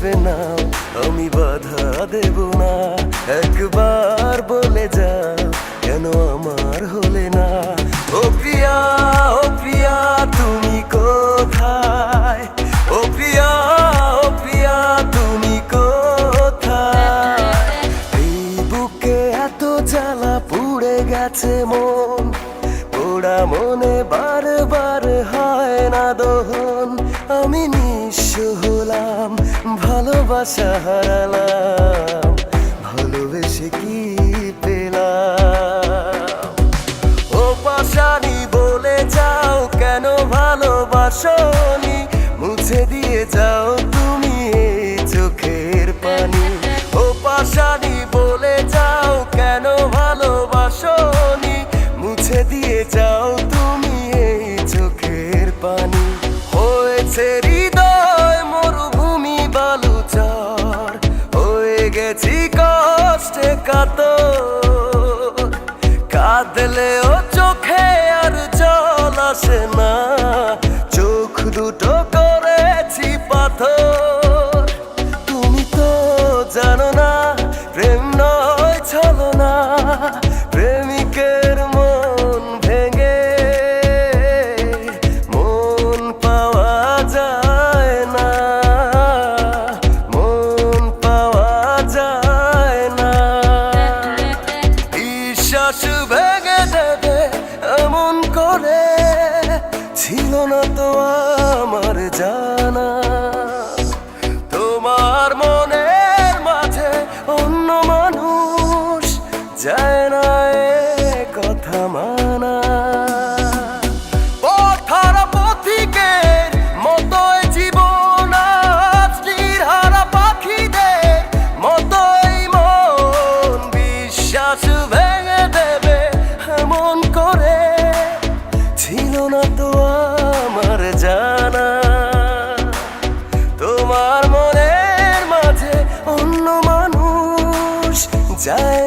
ভেবে নাও, আমি বাধা দেব না। একবার বলে যাও, কেন আমার হলে না? ও প্রিয়া, ও প্রিয়া, তুমি কোথায়? ও প্রিয়া, ও প্রিয়া, তুমি কোথায়? এই বুকে এত জ্বালা পুড়ে গেছে মন, পোড়া মনে বারবার হয় না দহন। আমি নিঃস্ব হলাম, ভালোবাসা হারালাম, ভালোবেসে কি পেলাম? ও পাশানি বলে যাও, কেন ভালোবাসনি? মুছে দিয়ে যাও তুমি এই চোখের পানি। ও পাশানি বলে যাও, কেন ভালোবাসনি? মুছে দিয়ে যাও তুমি এই চোখের পানি। হয়েছে হৃদয় মরুভূমি বালুচর, হয়ে গেছি কষ্টে কাতর। কাঁদলেও চোখে আর জল আসে না, চোখ দুটো করেছি পাথর। তুমি তো জানো না, প্রেম নয় ছলনা, প্রেমিকের মন ভেঙে মন পাওয়া যায় না, মন পাওয়া যায় না। বিশ্বাস ভেঙে দেবে এমন করে ছিল না তো আমার জানা। তোমার মনের মাঝে অন্য মানুষ যায় না এ কথা মানা। পথহারা পথিকের মতোই জীবন আজ, হারা পাখিদের মতোই মন। বিশ্বাস ভেঙে দেবে এমন করে ছিল না তো আমার জানা। তোমার মনের মাঝে অন্য মানুষ যায়